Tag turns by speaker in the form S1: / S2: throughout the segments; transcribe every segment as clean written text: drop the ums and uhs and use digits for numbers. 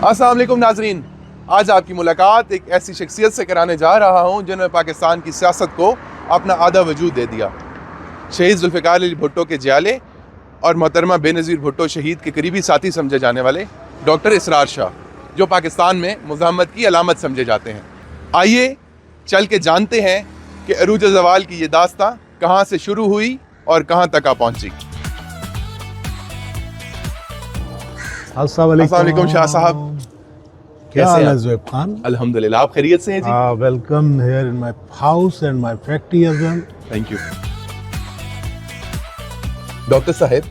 S1: السلام علیکم ناظرین، آج آپ کی ملاقات ایک ایسی شخصیت سے کرانے جا رہا ہوں جنہوں نے پاکستان کی سیاست کو اپنا آدھا وجود دے دیا۔ شہید ذوالفقار علی بھٹو کے جیالے اور محترمہ بے نظیر بھٹو شہید کے قریبی ساتھی سمجھے جانے والے ڈاکٹر اسرار شاہ، جو پاکستان میں مزاحمت کی علامت سمجھے جاتے ہیں۔ آئیے چل کے جانتے ہیں کہ عروج زوال کی یہ داستاں کہاں سے شروع ہوئی اور کہاں تک آ پہنچی۔
S2: السلام
S1: علیکم شاہ صاحب،
S2: کیا حال ہے زویب خان؟
S1: الحمدللہ، آپ خیریت سے ہیں جی؟
S2: Welcome here in my house and my factory as well.
S1: Thank you. Doctor صاحب،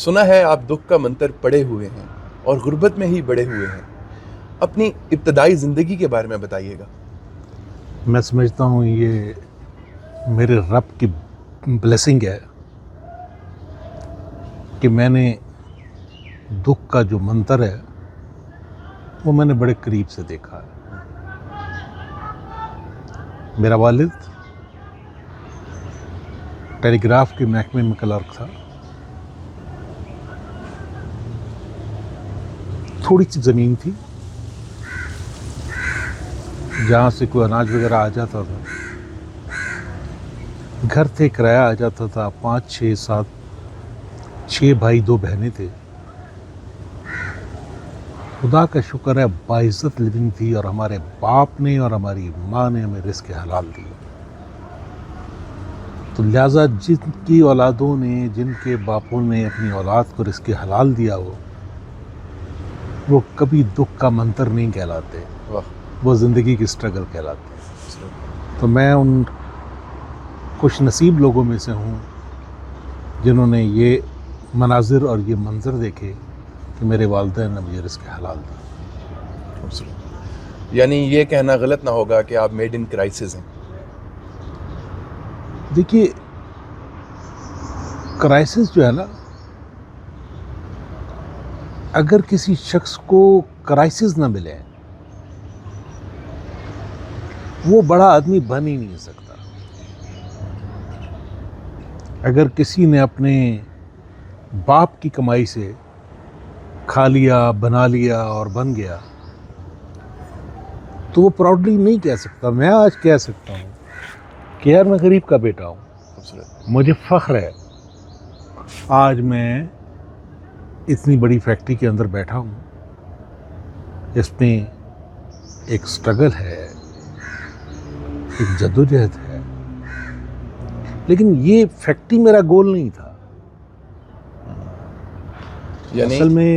S1: سنا ہے آپ دکھ کا منتر پڑے ہوئے ہیں اور غربت میں ہی بڑے ہوئے ہیں، اپنی ابتدائی زندگی کے بارے میں بتائیے گا۔
S2: میں سمجھتا ہوں یہ میرے رب کی بلیسنگ ہے کہ میں نے دکھ کا جو منتر ہے وہ میں نے بڑے قریب سے دیکھا ہے۔ میرا والد ٹیلی گراف کے محکمے میں کلرک تھا۔ تھوڑی سی زمین تھی جہاں سے کوئی اناج وغیرہ آ جاتا تھا، گھر تھے، کرایہ آ جاتا تھا، 5 6 7 6 بھائی 2 بہنیں تھے۔ خدا کا شکر ہے باعزت لیونگ تھی، اور ہمارے باپ نے اور ہماری ماں نے ہمیں رزق حلال دی۔ تو لہٰذا جن کی اولادوں نے، جن کے باپوں نے اپنی اولاد کو رزق حلال دیا ہو، وہ کبھی دکھ کا منتر نہیں کہلاتے، وہ زندگی کی سٹرگل کہلاتے۔ تو میں ان خوش نصیب لوگوں میں سے ہوں جنہوں نے یہ مناظر اور یہ منظر دیکھے کہ میرے والدین نے مجھے رزق حلال دی۔
S1: یعنی یہ کہنا غلط نہ ہوگا کہ آپ میڈ ان کرائسس ہیں؟
S2: دیکھیے، کرائسس جو ہے نا، اگر کسی شخص کو کرائسس نہ ملے وہ بڑا آدمی بن ہی نہیں سکتا۔ اگر کسی نے اپنے باپ کی کمائی سے کھا لیا، بنا لیا اور بن گیا تو وہ پراؤڈلی نہیں کہہ سکتا۔ میں آج کہہ سکتا ہوں کہ یار میں غریب کا بیٹا ہوں، مجھے فخر ہے آج میں اتنی بڑی فیکٹری کے اندر بیٹھا ہوں۔ اس میں ایک سٹرگل ہے، ایک جدوجہد ہے، لیکن یہ فیکٹری میرا گول نہیں تھا۔ اصل میں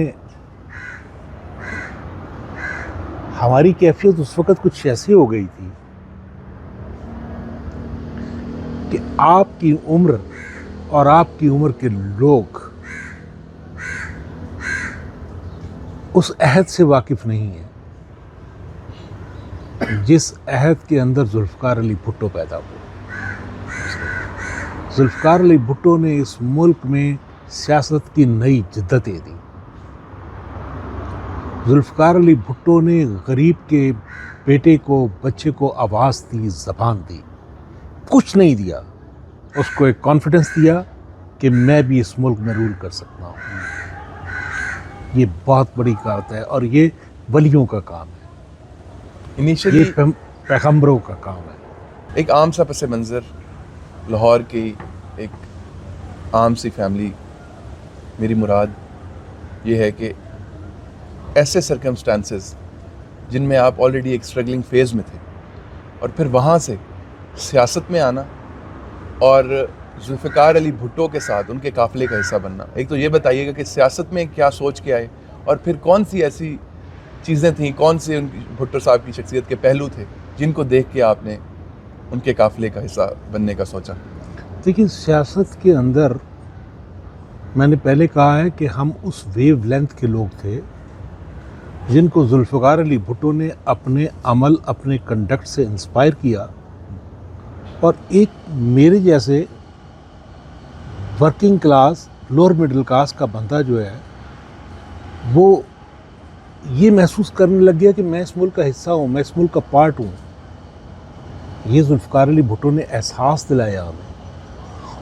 S2: ہماری کیفیت اس وقت کچھ ایسی ہو گئی تھی کہ آپ کی عمر اور آپ کی عمر کے لوگ اس عہد سے واقف نہیں ہیں جس عہد کے اندر ذوالفقار علی بھٹو پیدا ہوئے۔ ذوالفقار علی بھٹو نے اس ملک میں سیاست کی نئی جدتیں دی۔ ذوالفقار علی بھٹو نے غریب کے بیٹے کو، بچے کو آواز دی، زبان دی، کچھ نہیں دیا، اس کو ایک کانفیڈنس دیا کہ میں بھی اس ملک میں رول کر سکتا ہوں۔ یہ بہت بڑی بات ہے، اور یہ ولیوں کا کام ہے، یہ پیغمبروں کا کام ہے۔
S1: ایک عام سا پس منظر، لاہور کی ایک عام سی فیملی، میری مراد یہ ہے کہ ایسے سرکمسٹانسز جن میں آپ آلریڈی ایک سٹرگلنگ فیز میں تھے، اور پھر وہاں سے سیاست میں آنا اور ذوالفقار علی بھٹو کے ساتھ ان کے قافلے کا حصہ بننا۔ ایک تو یہ بتائیے گا کہ سیاست میں کیا سوچ کے آئے، اور پھر کون سی ایسی چیزیں تھیں، کون سے ان کی بھٹو صاحب کی شخصیت کے پہلو تھے جن کو دیکھ کے آپ نے ان کے قافلے کا حصہ بننے کا سوچا؟
S2: دیکھیے، سیاست کے اندر میں نے پہلے کہا ہے کہ ہم اس ویو لینتھ کے لوگ تھے جن کو ذوالفقار علی بھٹو نے اپنے عمل، اپنے کنڈکٹ سے انسپائر کیا، اور ایک میرے جیسے working class, lower middle class کا بندہ جو ہے وہ یہ محسوس کرنے لگ گیا کہ میں اس ملک کا حصہ ہوں، میں اس ملک کا پارٹ ہوں۔ یہ ذوالفقار علی بھٹو نے احساس دلایا ہمیں،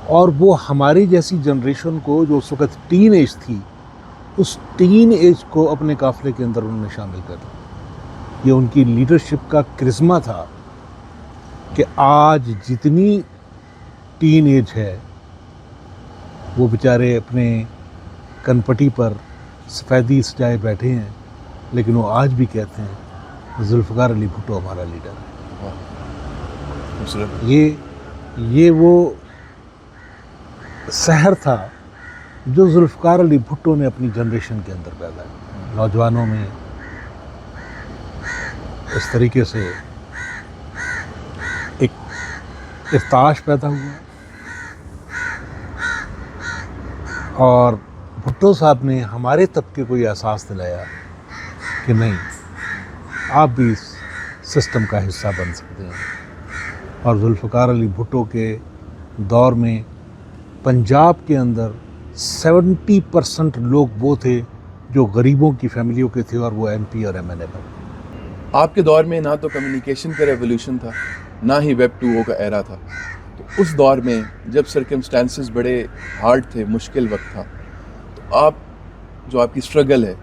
S2: اور وہ ہماری جیسی جنریشن کو جو اس وقت ٹین ایج تھی اس ٹین ایج کو اپنے قافلے کے اندر انہوں نے شامل کر لیا. یہ ان کی لیڈرشپ کا کرزما تھا کہ آج جتنی ٹین ایج ہے وہ بیچارے اپنے کنپٹی پر سفیدی سجائے بیٹھے ہیں، لیکن وہ آج بھی کہتے ہیں ذوالفقار علی بھٹو ہمارا لیڈر ہے. یہ وہ سحر تھا جو ذوالفقار علی بھٹو نے اپنی جنریشن کے اندر پیدا کیا. نوجوانوں میں اس طریقے سے ایک ارتعاش پیدا ہوا، اور بھٹو صاحب نے ہمارے طبقے کو یہ احساس دلایا کہ نہیں، آپ بھی اس سسٹم کا حصہ بن سکتے ہیں. اور ذوالفقار علی بھٹو کے دور میں پنجاب کے اندر 70% لوگ وہ تھے جو غریبوں کی فیملیوں کے تھے، اور وہ ایم پی اور ایم این اے بنے.
S1: آپ کے دور میں نہ تو کمیونیکیشن کا ریولیوشن تھا، نہ ہی ویب 2.0 کا ایرا تھا. تو اس دور میں جب سرکمسٹانسز بڑے ہارڈ تھے، مشکل وقت تھا، تو آپ کی اسٹرگل ہے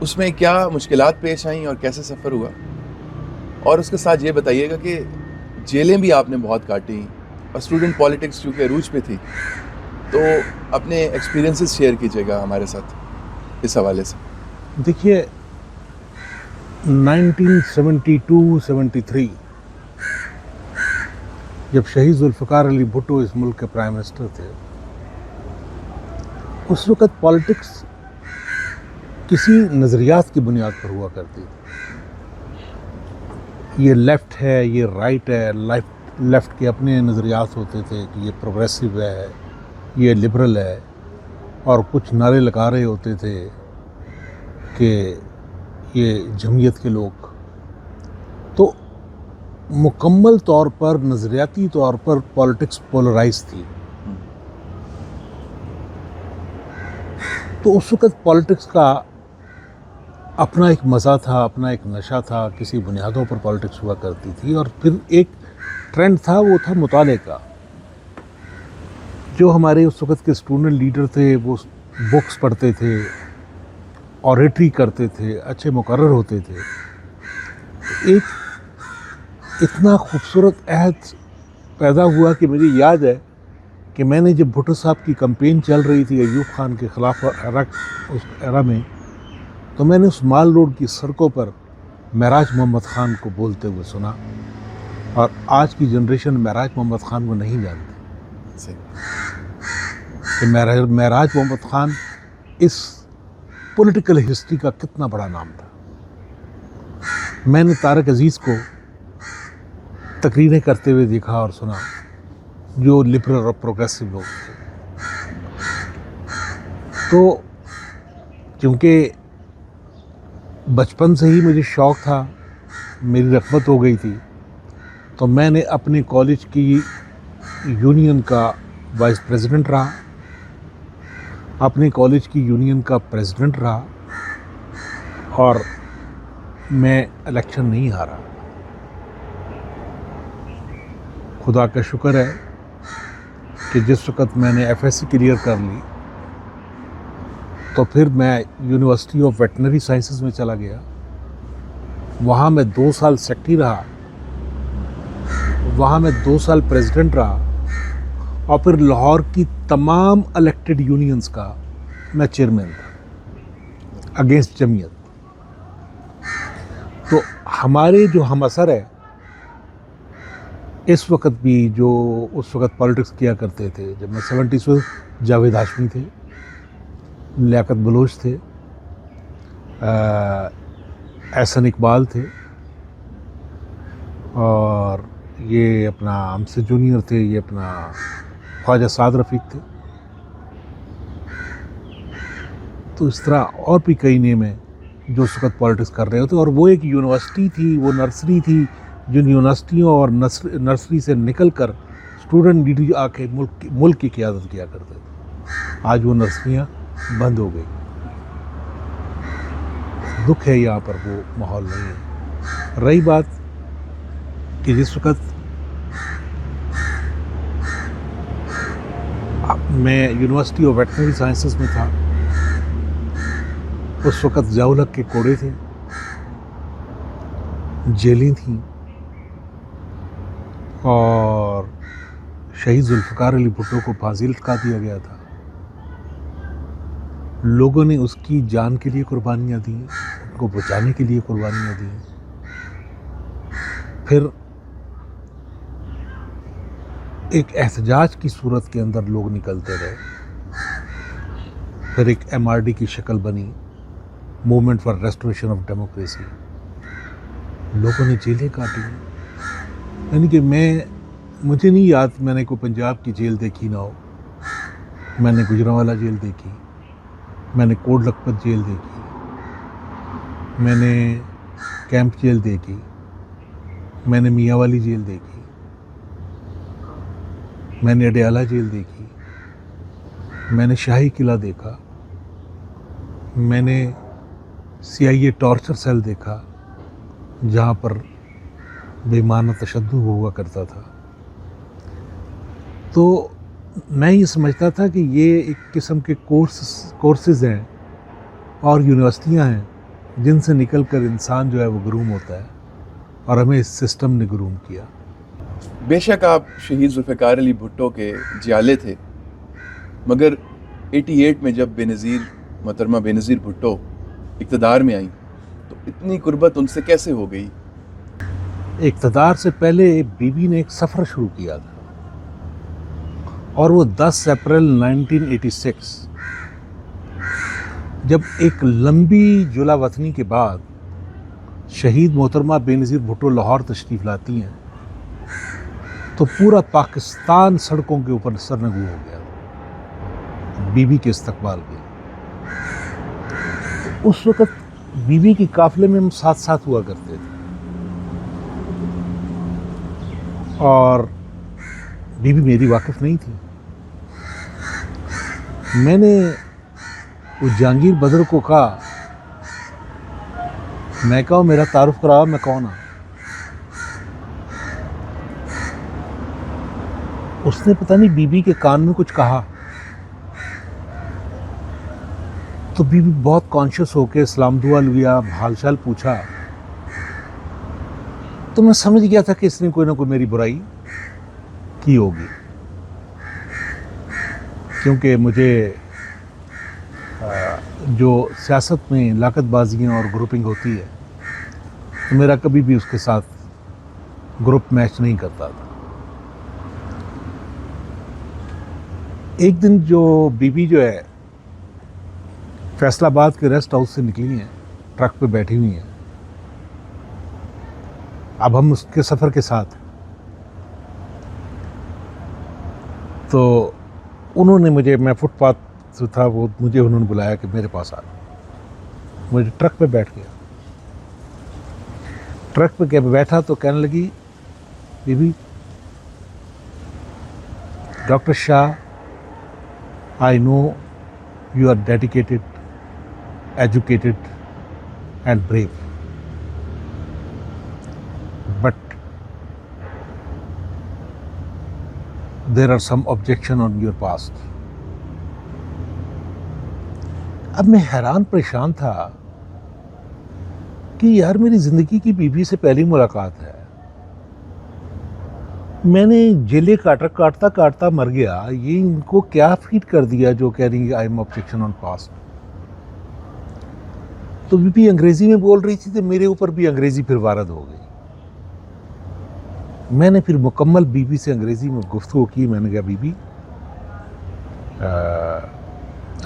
S1: اس میں کیا مشکلات پیش آئیں اور کیسے سفر ہوا؟ اور اس کے ساتھ یہ بتائیے گا کہ جیلیں بھی آپ نے بہت کاٹیں، اور اسٹوڈنٹ پالیٹکس چونکہ عروج پہ تھی، تو اپنے ایکسپیرینسز شیئر کیجیے گا ہمارے ساتھ اس حوالے سے.
S2: دیکھیے 1972-73 جب شہید ذوالفقار علی بھٹو اس ملک کے پرائم منسٹر تھے، اس وقت پالیٹکس کسی نظریات کی بنیاد پر ہوا کرتی تھی. یہ لیفٹ ہے، یہ رائٹ ہے. لیفٹ کے اپنے نظریات ہوتے تھے کہ یہ پروگریسو ہے، یہ لبرل ہے، اور کچھ نعرے لگا رہے ہوتے تھے کہ یہ جمعیت کے لوگ. تو مکمل طور پر نظریاتی طور پر پالیٹکس پولرائز تھی. تو اس وقت پالیٹکس کا اپنا ایک مزہ تھا، اپنا ایک نشہ تھا، کسی بنیادوں پر پالیٹکس ہوا کرتی تھی. اور پھر ایک ٹرینڈ تھا، وہ تھا مطالعے کا. جو ہمارے اس وقت کے اسٹوڈنٹ لیڈر تھے وہ بکس پڑھتے تھے، اوریٹری کرتے تھے، اچھے مقرر ہوتے تھے. ایک اتنا خوبصورت عہد پیدا ہوا کہ مجھے یاد ہے کہ میں نے جب بھٹو صاحب کی کمپین چل رہی تھی ایوب خان کے خلاف اس ایرا میں، تو میں نے اس مال روڈ کی سڑکوں پر معراج محمد خان کو بولتے ہوئے سنا. اور آج کی جنریشن معراج محمد خان کو نہیں جانتی کہ معراج محمد خان اس پولیٹیکل ہسٹری کا کتنا بڑا نام تھا. میں نے طارق عزیز کو تقریریں کرتے ہوئے دیکھا اور سنا، جو لبرل اور پروگریسو لوگ تھے. تو چونکہ بچپن سے ہی مجھے شوق تھا، میری رغبت ہو گئی تھی، تو میں نے اپنے کالج کی یونین کا وائس پریزیڈنٹ رہا، اپنے کالج کی یونین کا پریزیڈنٹ رہا، اور میں الیکشن نہیں ہارا. خدا کا شکر ہے کہ جس وقت میں نے ایف ایس سی کلیئر کر لی تو پھر میں یونیورسٹی آف ویٹنری سائنسز میں چلا گیا. وہاں میں 2 سال سیکٹری رہا، وہاں میں 2 سال پریزیڈنٹ رہا، اور پھر لاہور کی تمام الیکٹڈ یونینز کا میں چیئرمین تھا اگینسٹ جمعیت. تو ہمارے جو ہم اثر ہے اس وقت بھی، جو اس وقت پالیٹکس کیا کرتے تھے، جب میں 70s میں، جاوید ہاشمی تھے، لیاقت بلوچ تھے، احسن اقبال تھے، اور یہ اپنا ہم سے جونیئر تھے، یہ اپنا خواجہ سعد رفیق تھے. تو اس طرح اور بھی کئی نیم ہیں جو اس وقت پالیٹکس کر رہے ہوتے. اور وہ ایک یونیورسٹی تھی، وہ نرسری تھی، جن یونیورسٹیوں اور نرسری سے نکل کر اسٹوڈنٹ لیڈر آ کے ملک کی قیادت کیا کرتے تھے. آج وہ نرسریاں بند ہو گئی. دکھ ہے یہاں پر وہ ماحول نہیں ہے. رہی بات کہ جس وقت میں یونیورسٹی آف ویٹنری سائنسز میں تھا اس وقت ضیاء الحق کے کوڑے تھے، جیلیں تھیں، اور شہید ذوالفقار علی بھٹو کو پھانسی لٹکا دیا گیا تھا۔ لوگوں نے اس کی جان کے لیے قربانیاں دیں، ان کو بچانے کے لیے قربانیاں دیں۔ پھر ایک احتجاج کی صورت کے اندر لوگ نکلتے رہے، پھر ایک MRD کی شکل بنی، movement for restoration of democracy, لوگوں نے جیلیں کاٹی۔ یعنی کہ مجھے نہیں یاد میں نے کوئی پنجاب کی جیل دیکھی نہ ہو، میں نے گجرانوالہ جیل دیکھی، میں نے کوٹ لکھپت جیل دیکھی، میں نے کیمپ جیل دیکھی، میں نے میاں والی جیل دیکھی، میں نے اڈیالہ جیل دیکھی، میں نے شاہی قلعہ دیکھا، میں نے CIA ٹارچر سیل دیکھا جہاں پر بے معنی تشدد ہوا کرتا تھا۔ تو میں یہ سمجھتا تھا کہ یہ ایک قسم کے کورسز ہیں اور یونیورسٹیاں ہیں جن سے نکل کر انسان جو ہے وہ گروم ہوتا ہے، اور ہمیں اس سسٹم نے گروم کیا۔
S1: بے شک آپ شہید ذوالفقار علی بھٹو کے جیالے تھے، مگر 88 میں جب محترمہ بے نظیر بھٹو اقتدار میں آئیں تو اتنی قربت ان سے کیسے ہو گئی؟
S2: اقتدار سے پہلے بی بی نے ایک سفر شروع کیا تھا، اور وہ 10 اپریل 1986 جب ایک لمبی جلا وطنی کے بعد شہید محترمہ بے نظیر بھٹو لاہور تشریف لاتی ہیں تو پورا پاکستان سڑکوں کے اوپر سرنگو ہو گیا بی بی کے استقبال کے۔ اس وقت بی بی کی قافلے میں ہم ساتھ ساتھ ہوا کرتے تھے، اور بی بی میری واقف نہیں تھی۔ میں نے اس جہانگیر بدر کو کہا، میں کہا میرا تعارف کراؤ، میں کون ہوں؟ اس نے پتہ نہیں بی بی کے کان میں کچھ کہا، تو بی بی بہت کانشیس ہو کے سلام دعا لیا، حال چال پوچھا، تو میں سمجھ گیا تھا کہ اس نے کوئی نہ کوئی میری برائی کی ہوگی، کیونکہ مجھے جو سیاست میں لاقت بازیاں اور گروپنگ ہوتی ہے تو میرا کبھی بھی اس کے ساتھ گروپ میچ نہیں کرتا تھا۔ ایک دن جو بی بی جو ہے فیصل آباد کے ریسٹ ہاؤس سے نکلی ہیں، ٹرک پہ بیٹھی ہوئی ہیں، اب ہم اس کے سفر کے ساتھ، تو انہوں نے میں فٹ پاتھ جو تھا وہ مجھے انہوں نے بلایا کہ میرے پاس آ، مجھے ٹرک پہ بیٹھ گیا، ٹرک پہ بیٹھا تو کہنے لگی، بی بی doctor Shah, I know you are dedicated, educated and brave, but there are some objection on your past. اب میں حیران پریشان تھا کہ یار میری زندگی کی بی بی سے پہلی ملاقات ہے، میں نے جیلے کاٹتا مر گیا، یہ ان کو کیا فیڈ کر دیا جو کہہ رہی ہے I am objection on past. تو بی بی انگریزی میں بول رہی تھی تو میرے اوپر بھی انگریزی پھر وارد ہو گئی۔ میں نے پھر مکمل بی بی سے انگریزی میں گفتگو کی، میں نے کہا بی بی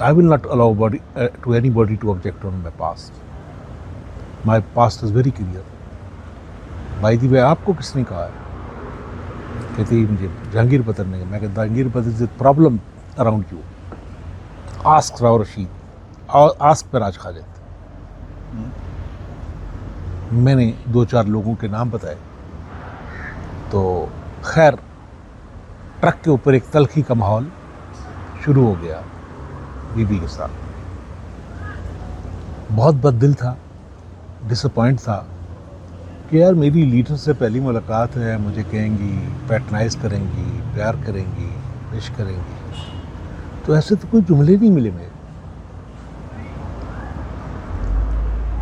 S2: I will not allow to anybody to object on my past. My past is very clear. By the way, آپ کو کس نے کہا ہے؟ کہتی مجھے جہانگیر بدر نے۔ میں کہتا جہانگیر بدر از a problem around you. Ask Rao Rashid, ask Praj خالد۔ میں نے 2-4 لوگوں کے نام بتائے، تو خیر ٹرک کے اوپر ایک تلخی کا ماحول شروع ہو گیا بی بی کے ساتھ۔ بہت بد دل تھا، ڈس اپوائنٹ تھا کہ یار میری لیڈر سے پہلی ملاقات ہے، مجھے کہیں گی، پیٹرنائز کریں گی، پیار کریں گی، وش کریں گی، تو ایسے تو کوئی جملے نہیں ملے میرے۔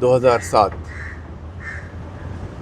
S1: 2007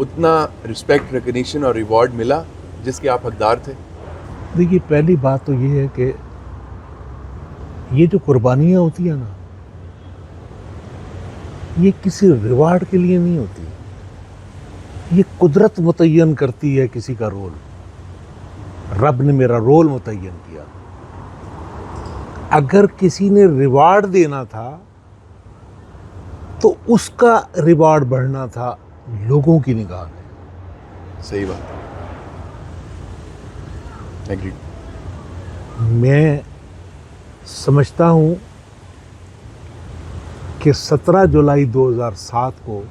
S1: اتنا رسپیکٹ، ریکگنیشن اور ریوارڈ ملا جس کے آپ حقدار تھے؟
S2: دیکھیے پہلی بات تو یہ ہے کہ یہ جو قربانیاں ہوتی ہیں نا، یہ کسی ریوارڈ کے لیے نہیں ہوتی، یہ قدرت متعین کرتی ہے کسی کا رول. رب نے میرا رول متعین کیا. اگر کسی نے ریوارڈ دینا تھا تو اس کا ریوارڈ بڑھنا تھا لوگوں کی نگاہ میں.
S1: صحیح بات. ایگری.
S2: میں سمجھتا ہوں کہ 17 جولائی 2007 کو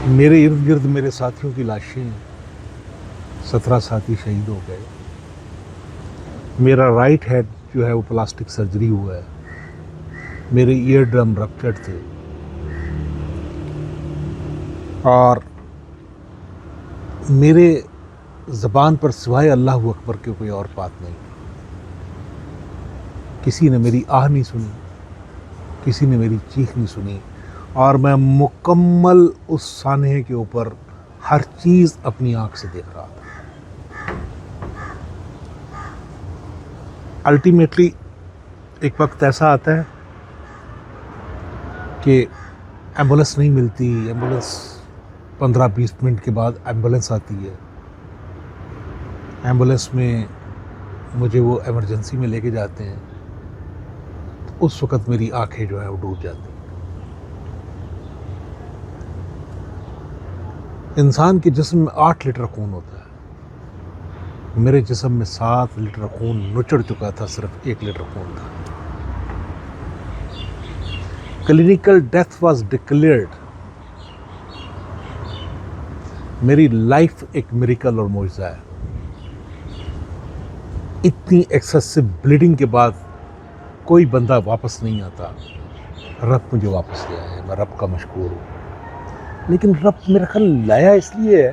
S2: میرے ارد گرد میرے ساتھیوں کی لاشیں 17 ساتھی شہید ہو گئے. میرا رائٹ ہیڈ جو ہے وہ پلاسٹک سرجری ہوا ہے. میرے ایئر ڈرم رپچرڈ تھے اور میرے زبان پر سوائے اللہ اکبر کے کوئی اور بات نہیں. کسی نے میری آہ نہیں سنی، کسی نے میری چیخ نہیں سنی، اور میں مکمل اس سانحے کے اوپر ہر چیز اپنی آنکھ سے دیکھ رہا تھا. الٹیمیٹلی ایک وقت ایسا آتا ہے کہ ایمبولینس نہیں ملتی. ایمبولینس 15-20 منٹ کے بعد ایمبولینس آتی ہے. ایمبولینس میں مجھے وہ ایمرجنسی میں لے کے جاتے ہیں. اس وقت میری آنکھیں جو ہے وہ ڈوب جاتی ہیں. انسان کے جسم میں 8 لیٹر خون ہوتا ہے. میرے جسم میں 7 لیٹر خون نچڑ چکا تھا، صرف 1 لیٹر خون تھا. Clinical death was declared. میری لائف ایک میریکل اور معجزہ ہے. اتنی ایکسیسو بلیڈنگ کے بعد کوئی بندہ واپس نہیں آتا. رب مجھے واپس لے آیا، میں رب کا مشکور ہوں. لیکن رب میرا خیال لایا اس لیے ہے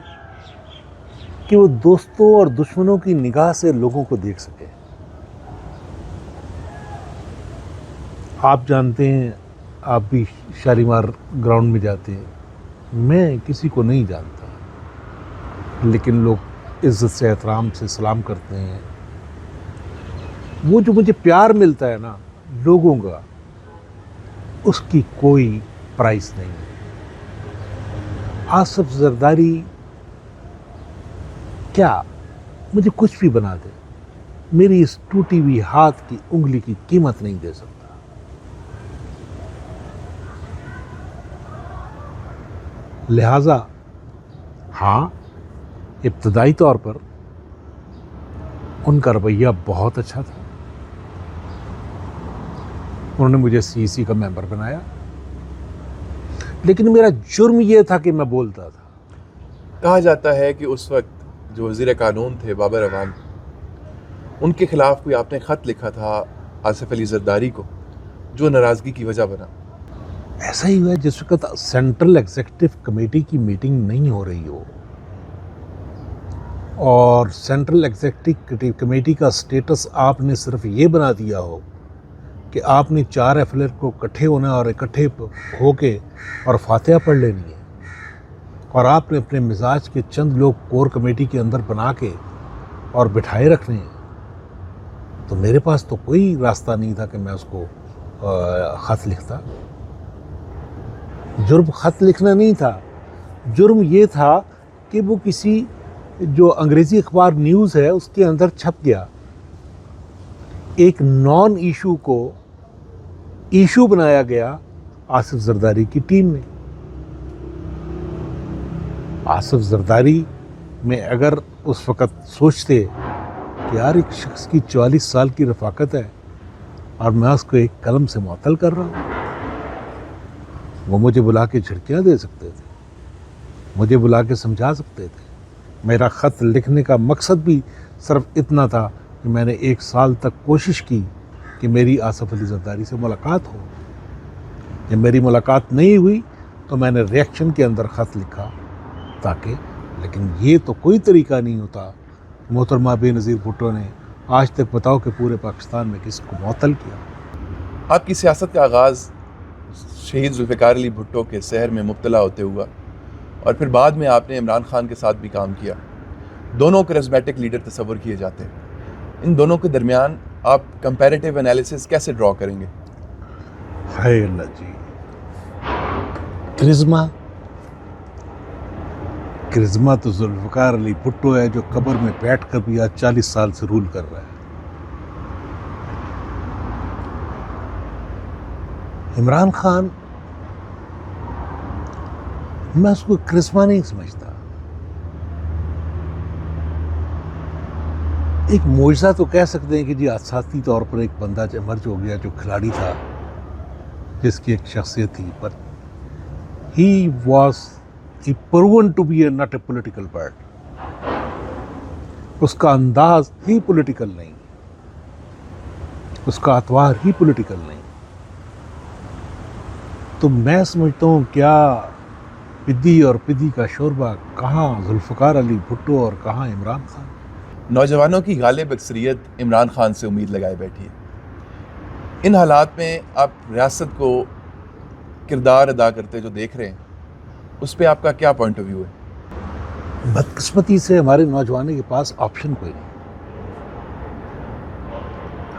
S2: کہ وہ دوستوں اور دشمنوں کی نگاہ سے لوگوں کو دیکھ سکے. آپ جانتے ہیں، آپ بھی شالیمار گراؤنڈ میں جاتے ہیں، میں کسی کو نہیں جانتا، لیکن لوگ عزت سے احترام سے سلام کرتے ہیں. وہ جو مجھے پیار ملتا ہے نا لوگوں کا، اس کی کوئی پرائس نہیں ہے. آصف زرداری کیا مجھے کچھ بھی بنا دے، میری اس ٹوٹی ہوئی ہاتھ کی انگلی کی قیمت نہیں دے سکتا. لہذا ہاں، ابتدائی طور پر ان کا رویہ بہت اچھا تھا. انہوں نے مجھے CEC کا ممبر بنایا، لیکن میرا جرم یہ تھا کہ میں بولتا تھا.
S1: کہا جاتا ہے کہ اس وقت جو وزیر قانون تھے بابر اعوان، ان کے خلاف کوئی آپ نے خط لکھا تھا آصف علی زرداری کو، جو ناراضگی کی وجہ بنا.
S2: ایسا ہی ہوا جس وقت سینٹرل ایگزیکٹو کمیٹی کی میٹنگ نہیں ہو رہی ہو اور سینٹرل ایگزیکٹو کمیٹی کا سٹیٹس آپ نے صرف یہ بنا دیا ہو کہ آپ نے 4 FLR کو اکٹھے ہونا اور اکٹھے ہو کے اور فاتحہ پڑھ لینی ہے، اور آپ نے اپنے مزاج کے چند لوگ کور کمیٹی کے اندر بنا کے اور بٹھائے رکھنے ہیں. تو میرے پاس تو کوئی راستہ نہیں تھا کہ میں اس کو خط لکھتا. جرم خط لکھنا نہیں تھا، جرم یہ تھا کہ وہ کسی جو انگریزی اخبار نیوز ہے اس کے اندر چھپ گیا. ایک نان ایشو کو ایشو بنایا گیا آصف زرداری کی ٹیم نے. آصف زرداری میں اگر اس وقت سوچتے کہ یار ایک شخص کی 44 سال کی رفاقت ہے اور میں اس کو ایک قلم سے معطل کر رہا ہوں، وہ مجھے بلا کے جھڑکیاں دے سکتے تھے، مجھے بلا کے سمجھا سکتے تھے. میرا خط لکھنے کا مقصد بھی صرف اتنا تھا کہ میں نے 1 سال تک کوشش کی کہ میری آصف علی زرداری سے ملاقات ہو. جب میری ملاقات نہیں ہوئی تو میں نے ریئیکشن کے اندر خط لکھا تاکہ، لیکن یہ تو کوئی طریقہ نہیں ہوتا. محترمہ بے نظیر بھٹو نے آج تک بتاؤ کہ پورے پاکستان میں کس کو معطل کیا.
S1: آپ کی سیاست کا آغاز شہید ذوالفقار علی بھٹو کے سحر میں مبتلا ہوتے ہوا. اور پھر بعد میں آپ نے عمران خان کے ساتھ بھی کام کیا. دونوں کرزمیٹک لیڈر تصور کیے جاتے ہیں. ان دونوں کے درمیان آپ کمپیریٹیو انالیسس کیسے ڈرا کریں گے؟
S2: ہائے اللہ جی، کرزما تو ذوالفقار علی بھٹو ہے جو قبر میں بیٹھ کر بھی آج 40 سال سے رول کر رہا ہے. عمران خان میں اس کو کرزما نہیں سمجھتا. ایک معجزہ تو کہہ سکتے ہیں کہ جی اساسی طور پر ایک بندہ ایمرج ہو گیا جو کھلاڑی تھا، جس کی ایک شخصیت تھی، پر he proven to be not a political part. اس کا انداز ہی پولیٹیکل نہیں، اس کا اتوار ہی پولیٹیکل نہیں. تو میں سمجھتا ہوں کیا پدی اور پدی کا شوربہ، کہاں ذوالفقار علی بھٹو اور کہاں عمران خان.
S1: نوجوانوں کی غالب اکثریت عمران خان سے امید لگائے بیٹھی ہے. ان حالات میں آپ ریاست کو کردار ادا کرتے جو دیکھ رہے ہیں، اس پہ آپ کا کیا پوائنٹ آف ویو ہے؟
S2: بدقسمتی سے ہمارے نوجوانوں کے پاس آپشن کوئی نہیں.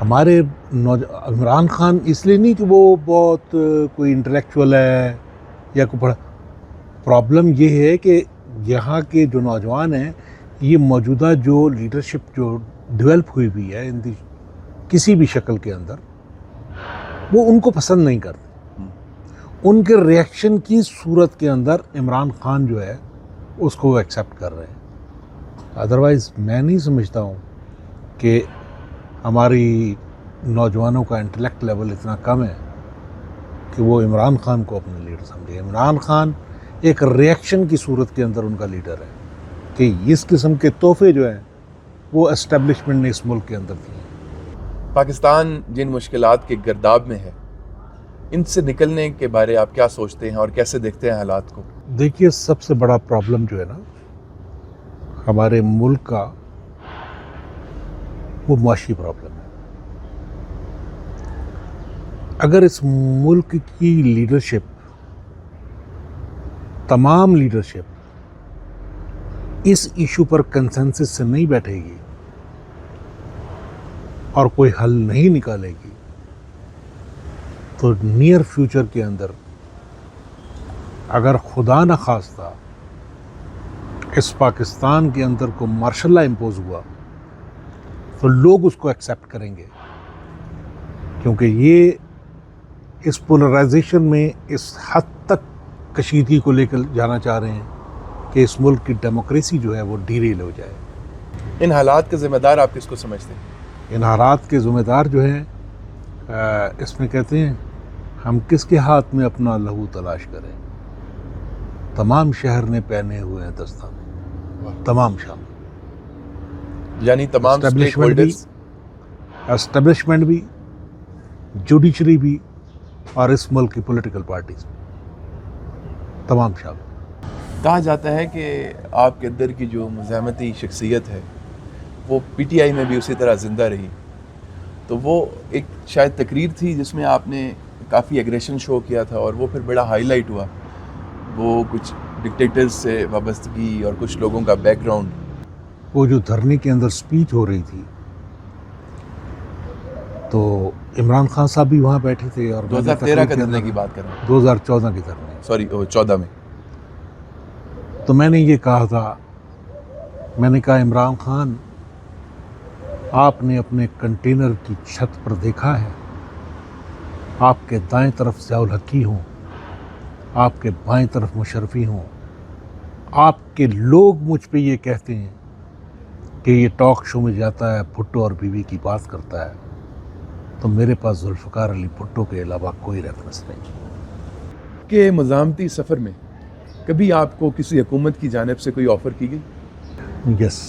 S2: ہمارے عمران خان اس لیے نہیں کہ وہ بہت کوئی انٹلیکچوئل ہے یا کوئی بڑا، پرابلم یہ ہے کہ یہاں کے جو نوجوان ہیں، یہ موجودہ جو لیڈرشپ جو ڈیولپ ہوئی ہوئی ہے کسی بھی شکل کے اندر، وہ ان کو پسند نہیں کرتے. ان کے ریئیکشن کی صورت کے اندر عمران خان جو ہے اس کو وہ ایکسیپٹ کر رہے ہیں. ادروائز میں نہیں سمجھتا ہوں کہ ہماری نوجوانوں کا انٹلیکٹ لیول اتنا کم ہے کہ وہ عمران خان کو اپنا لیڈر سمجھے. عمران خان ایک ریئیکشن کی صورت کے اندر ان کا لیڈر ہے کہ اس قسم کے تحفے جو ہیں وہ اسٹیبلشمنٹ نے اس ملک کے اندر دیے.
S1: پاکستان جن مشکلات کے گرداب میں ہے، ان سے نکلنے کے بارے آپ کیا سوچتے ہیں اور کیسے دیکھتے ہیں حالات کو؟
S2: دیکھیے، سب سے بڑا پرابلم جو ہے نا ہمارے ملک کا، وہ معاشی پرابلم ہے. اگر اس ملک کی لیڈرشپ، تمام لیڈرشپ اس ایشو پر کنسنسس سے نہیں بیٹھے گی اور کوئی حل نہیں نکالے گی، تو نیئر فیوچر کے اندر اگر خدا نہ خواستہ اس پاکستان کے اندر کو مارشل لا امپوز ہوا تو لوگ اس کو ایکسیپٹ کریں گے، کیونکہ یہ اس پولرائزیشن میں اس حد تک کشیدگی کو لے کر جانا چاہ رہے ہیں کہ اس ملک کی ڈیموکریسی جو ہے وہ ڈیریل ہو جائے.
S1: ان حالات کے ذمہ دار آپ کس کو سمجھتے ہیں؟
S2: ان حالات کے ذمہ دار جو ہیں، اس میں کہتے ہیں ہم کس کے ہاتھ میں اپنا لہو تلاش کریں. تمام شہر نے پہنے ہوئے ہیں دستانے، تمام شام،
S1: یعنی تمام اسٹیک ہولڈرز،
S2: اسٹیبلشمنٹ بھی، جوڈیشری بھی، اور اس ملک کی پولیٹیکل پارٹیز بھی، تمام شام.
S1: کہا جاتا ہے کہ آپ کے اندر کی جو مزاحمتی شخصیت ہے وہ پی ٹی آئی میں بھی اسی طرح زندہ رہی. تو وہ ایک شاید تقریر تھی جس میں آپ نے کافی ایگریشن شو کیا تھا، اور وہ پھر بڑا ہائی لائٹ ہوا. وہ کچھ ڈکٹیٹرز سے وابستگی اور کچھ لوگوں کا بیک گراؤنڈ.
S2: وہ جو دھرنے کے اندر سپیچ ہو رہی تھی تو عمران خان صاحب بھی وہاں بیٹھے تھے، اور
S1: 2013 کے دھرنے کی بات کر رہا ہوں،
S2: 2014 کے دھرنے،
S1: سوری 14 میں.
S2: تو میں نے یہ کہا تھا، میں نے کہا عمران خان، آپ نے اپنے کنٹینر کی چھت پر دیکھا ہے، آپ کے دائیں طرف ضیاء الحق ہوں، آپ کے بائیں طرف مشرفی ہوں، آپ کے لوگ مجھ پہ یہ کہتے ہیں کہ یہ ٹاک شو میں جاتا ہے، بھٹو اور بیوی کی بات کرتا ہے، تو میرے پاس ذوالفقار علی بھٹو کے علاوہ کوئی ریفرنس نہیں.
S1: کہ مزاحمتی سفر میں کبھی آپ کو کسی حکومت کی جانب سے کوئی آفر کی گئی؟
S2: یس،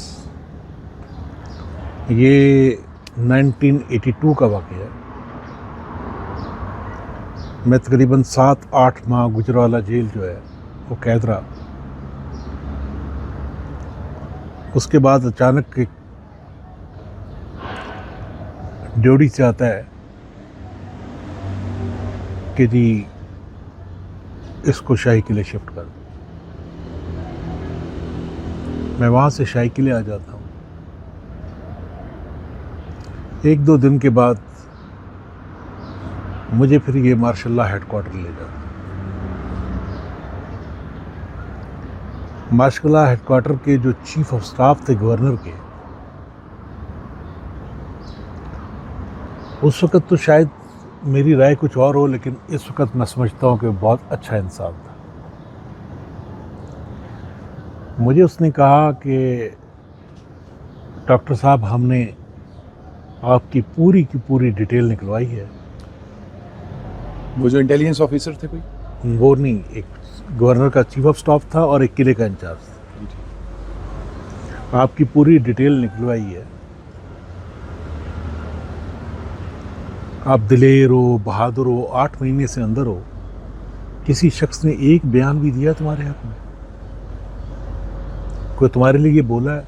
S2: یہ 1982 کا واقعہ ہے. میں تقریباً 7-8 ماہ گجرالہ جیل جو ہے وہ قید رہا. اس کے بعد اچانک ایک ڈیوٹی سے آتا ہے کہ جی اس کو شاہی قلعے شفٹ کر. میں وہاں سے شاہی قلعے آ جاتا ہوں. 1-2 دن کے بعد مجھے پھر یہ مارشل اللہ ہیڈ کوارٹر لے جاتا. مارشل اللہ ہیڈ کوارٹر کے جو چیف آف سٹاف تھے گورنر کے، اس وقت تو شاید میری رائے کچھ اور ہو، لیکن اس وقت میں سمجھتا ہوں کہ بہت اچھا انسان تھا. مجھے اس نے کہا کہ ڈاکٹر صاحب ہم نے آپ کی پوری ڈیٹیل نکلوائی ہے.
S1: وہ جو انٹیلیجنس آفیسر تھے کوئی؟
S2: وہ نہیں، ایک گورنر کا چیف آف سٹاف تھا اور ایک قلعے کا انچارج تھا. آپ کی پوری ڈیٹیل نکلوائی ہے. آپ دلیر ہو، بہادر ہو، 8 مہینے سے اندر ہو. کسی شخص نے ایک بیان بھی دیا تمہارے حق میں؟ کوئی تمہارے لیے یہ بولا ہے؟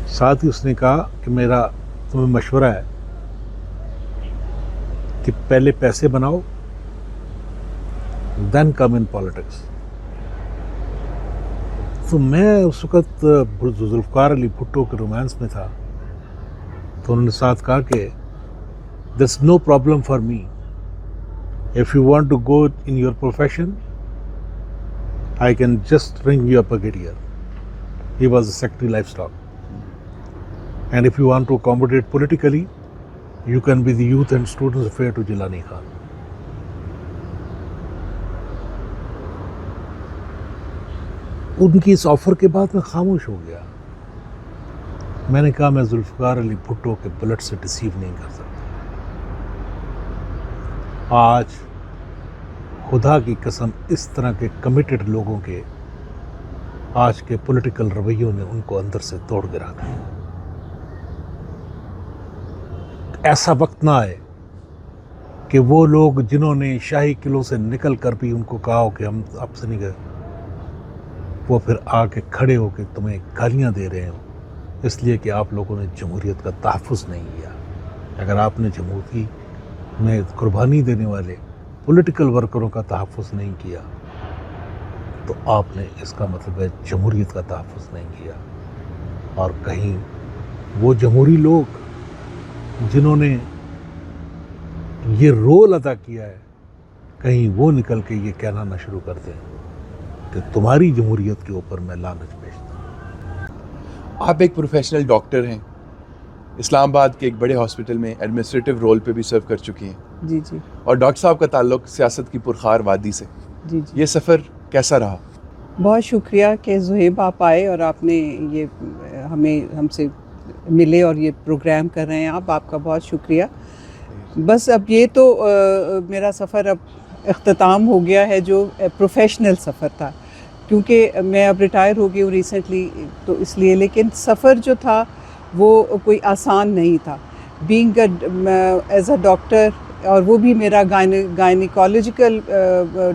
S2: ساتھ ہی اس نے کہا کہ میرا تمہیں مشورہ ہے کہ پہلے پیسے بناؤ دین کم ان پالیٹکس. تو میں اس وقت ذوالفقار علی بھٹو کے رومانس میں تھا، تو انہوں نے ساتھ کہا کہ there's no problem for me. If you want to go in your profession, I can just ring you a brigadier. He was the secretary livestock. And if you want to accommodate politically, you can be the youth and students affair to Jilani Khan. ان کی اس offer کے بعد میں خاموش ہو گیا. میں نے کہا میں ذوالفقار علی بھٹو کے بلٹ سے ڈسیو نہیں کر سکتا. آج خدا کی قسم اس طرح کے کمیٹڈ لوگوں کے آج کے پولیٹیکل رویوں نے ان کو اندر سے توڑ گرا دیا. ایسا وقت نہ آئے کہ وہ لوگ جنہوں نے شاہی قلعوں سے نکل کر بھی ان کو کہا ہو کہ ہم آپ سے نہیں گئے، وہ پھر آ کے کھڑے ہو کے تمہیں گالیاں دے رہے ہوں اس لیے کہ آپ لوگوں نے جمہوریت کا تحفظ نہیں کیا. اگر آپ نے جمہوریت میں قربانی دینے والے پولیٹیکل ورکروں کا تحفظ نہیں کیا تو آپ نے اس کا مطلب ہے جمہوریت کا تحفظ نہیں کیا. اور کہیں وہ جمہوری لوگ جنہوں نے یہ رول ادا کیا ہے، کہیں وہ نکل کے یہ کہنا نہ شروع کر دیں کہ تمہاری جمہوریت کے اوپر میں لعنت بھیجتا ہوں.
S1: آپ ایک پروفیشنل ڈاکٹر ہیں، اسلام آباد کے ایک بڑے ہاسپٹل میں ایڈمنسٹریٹو رول پہ بھی سرو کر چکی ہیں.
S3: جی جی.
S1: اور ڈاکٹر صاحب کا تعلق سیاست کی پرخار وادی سے.
S3: جی جی.
S1: یہ سفر کیسا رہا؟
S3: بہت شکریہ کہ زہیب آپ آئے اور آپ نے یہ ہم سے ملے اور یہ پروگرام کر رہے ہیں. آپ کا بہت شکریہ. بس اب یہ تو میرا سفر اب اختتام ہو گیا ہے جو پروفیشنل سفر تھا، کیونکہ میں اب ریٹائر ہو گئی ہوں ریسنٹلی، تو اس لیے. لیکن سفر جو تھا وہ کوئی آسان نہیں تھا. بینگ ایز اے ڈاکٹر، اور وہ بھی میرا گائنیکالوجیکل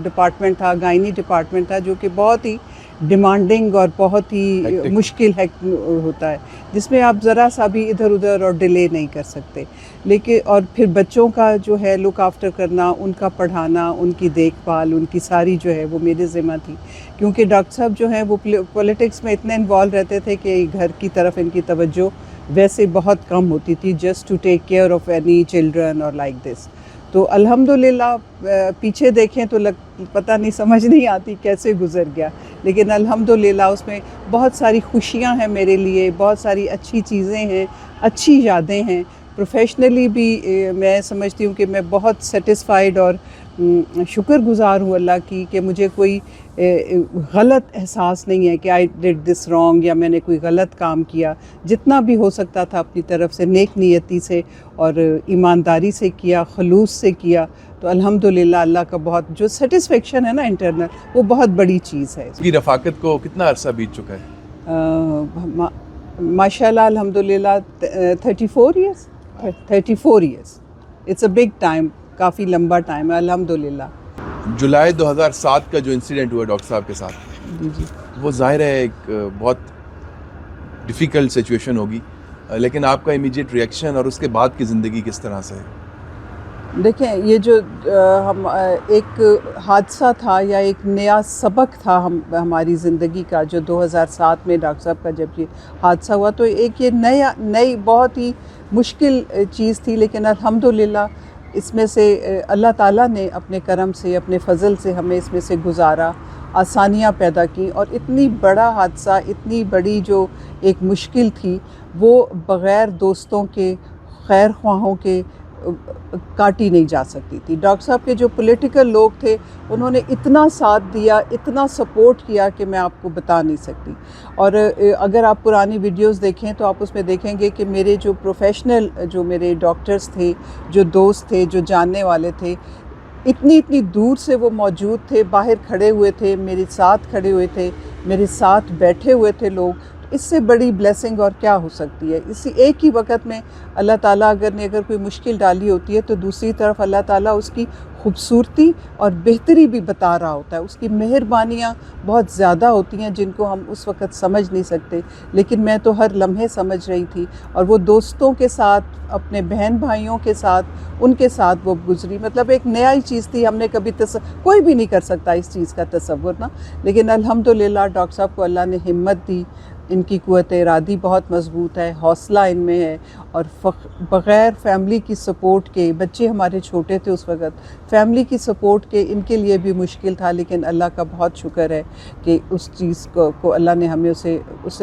S3: ڈپارٹمنٹ تھا، گائنی ڈپارٹمنٹ تھا، جو کہ بہت ہی ڈیمانڈنگ اور بہت ہی مشکل ہوتا ہے، جس میں آپ ذرا سا بھی ادھر ادھر اور ڈیلے نہیں کر سکتے. لیکن اور پھر بچوں کا جو ہے لک آفٹر کرنا، ان کا پڑھانا، ان کی دیکھ بھال، ان کی ساری جو ہے وہ میرے ذمہ تھی. کیونکہ ڈاکٹر صاحب جو ہیں وہ پولیٹکس میں اتنے انوالو رہتے تھے کہ گھر کی طرف ان کی توجہ ویسے بہت کم ہوتی تھی، just to take care of any children اور لائک دس. تو الحمدللہ پیچھے دیکھیں تو پتہ نہیں، سمجھ نہیں آتی کیسے گزر گیا. لیکن الحمدللہ اس میں بہت ساری خوشیاں ہیں میرے لیے، بہت ساری اچھی چیزیں ہیں، اچھی یادیں ہیں. پروفیشنلی بھی میں سمجھتی ہوں کہ میں بہت سیٹسفائیڈ اور شکر گزار ہوں اللہ کی کہ مجھے کوئی غلط احساس نہیں ہے کہ آئی ڈڈ دس رانگ یا میں نے کوئی غلط کام کیا. جتنا بھی ہو سکتا تھا اپنی طرف سے نیک نیتی سے اور ایمانداری سے کیا، خلوص سے کیا. تو الحمدللہ اللہ کا بہت جو سیٹسفیکشن ہے نا انٹرنل، وہ بہت بڑی چیز ہے.
S1: اس کی رفاقت کو کتنا عرصہ بیت چکا ہے؟
S3: ماشاءاللہ الحمدللہ 34 years. 34 years. It's a big time, کافی لمبا ٹائم ہے الحمدللہ.
S1: جولائی 2007 کا جو انسیڈنٹ ہوا ڈاکٹر صاحب کے ساتھ،
S3: جی جی،
S1: وہ ظاہر ہے ایک بہت ڈیفیکلٹ سچویشن ہوگی، لیکن آپ کا امیجیٹ ریئیکشن اور اس کے بعد کی زندگی کس طرح سے ہے؟
S3: دیکھیں یہ جو ہم ایک حادثہ تھا یا ایک نیا سبق تھا ہماری زندگی کا، جو 2007 میں ڈاکٹر صاحب کا جب یہ حادثہ ہوا، تو ایک یہ نئی بہت ہی مشکل چیز تھی، لیکن الحمدللہ اس میں سے اللہ تعالیٰ نے اپنے کرم سے، اپنے فضل سے ہمیں اس میں سے گزارا، آسانیاں پیدا کی، اور اتنی بڑا حادثہ، اتنی بڑی جو ایک مشکل تھی، وہ بغیر دوستوں کے، خیر خواہوں کے کاٹی نہیں جا سکتی تھی۔ ڈاکٹر صاحب کے جو پولیٹیکل لوگ تھے، انہوں نے اتنا ساتھ دیا، اتنا سپورٹ کیا کہ میں آپ کو بتا نہیں سکتی۔ اور اگر آپ پرانی ویڈیوز دیکھیں تو آپ اس میں دیکھیں گے کہ میرے جو پروفیشنل، جو میرے ڈاکٹرز تھے، جو دوست تھے، جو جاننے والے تھے، اتنی دور سے وہ موجود تھے، باہر کھڑے ہوئے تھے، میرے ساتھ کھڑے ہوئے تھے، میرے ساتھ بیٹھے ہوئے تھے لوگ۔ اس سے بڑی بلیسنگ اور کیا ہو سکتی ہے؟ اسی ایک ہی وقت میں اللہ تعالیٰ اگر کوئی مشکل ڈالی ہوتی ہے، تو دوسری طرف اللہ تعالیٰ اس کی خوبصورتی اور بہتری بھی بتا رہا ہوتا ہے، اس کی مہربانیاں بہت زیادہ ہوتی ہیں جن کو ہم اس وقت سمجھ نہیں سکتے، لیکن میں تو ہر لمحے سمجھ رہی تھی، اور وہ دوستوں کے ساتھ، اپنے بہن بھائیوں کے ساتھ، ان کے ساتھ وہ گزری، مطلب ایک نیا ہی چیز تھی، ہم نے کبھی کوئی بھی نہیں کر سکتا اس چیز کا تصور نا، لیکن الحمدللہ ڈاکٹر صاحب کو اللہ نے ہمت دی، ان کی قوت ارادی بہت مضبوط ہے، حوصلہ ان میں ہے، اور بغیر فیملی کی سپورٹ کے، بچے ہمارے چھوٹے تھے اس وقت، فیملی کی سپورٹ کے ان کے لیے بھی مشکل تھا، لیکن اللہ کا بہت شکر ہے کہ اس چیز کو اللہ نے ہمیں اسے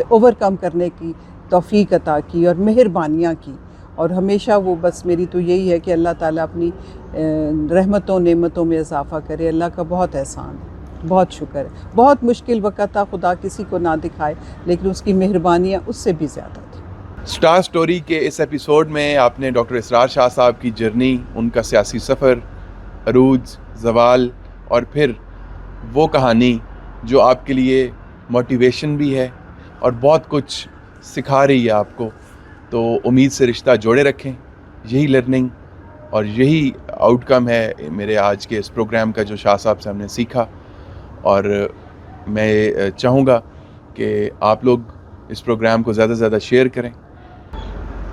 S3: اوور کم کرنے کی توفیق عطا کی اور مہربانیاں کی، اور ہمیشہ وہ بس میری تو یہی ہے کہ اللہ تعالیٰ اپنی رحمتوں نعمتوں میں اضافہ کرے، اللہ کا بہت احسان ہے، بہت شکر ہے۔ بہت مشکل وقت تھا، خدا کسی کو نہ دکھائے، لیکن اس کی مہربانیاں اس سے بھی زیادہ تھی۔
S1: سٹار سٹوری کے اس ایپیسوڈ میں آپ نے ڈاکٹر اسرار شاہ صاحب کی جرنی، ان کا سیاسی سفر، عروج، زوال، اور پھر وہ کہانی جو آپ کے لیے موٹیویشن بھی ہے اور بہت کچھ سکھا رہی ہے آپ کو، تو امید سے رشتہ جوڑے رکھیں، یہی لرننگ اور یہی آؤٹ کم ہے میرے آج کے اس پروگرام کا جو شاہ صاحب سے ہم نے سیکھا، اور میں چاہوں گا کہ آپ لوگ اس پروگرام کو زیادہ سے زیادہ شیئر کریں۔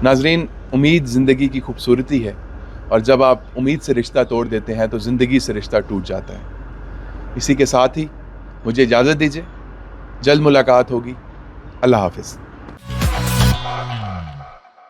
S1: ناظرین، امید زندگی کی خوبصورتی ہے، اور جب آپ امید سے رشتہ توڑ دیتے ہیں تو زندگی سے رشتہ ٹوٹ جاتا ہے۔ اسی کے ساتھ ہی مجھے اجازت دیجیے، جلد ملاقات ہوگی، اللہ حافظ۔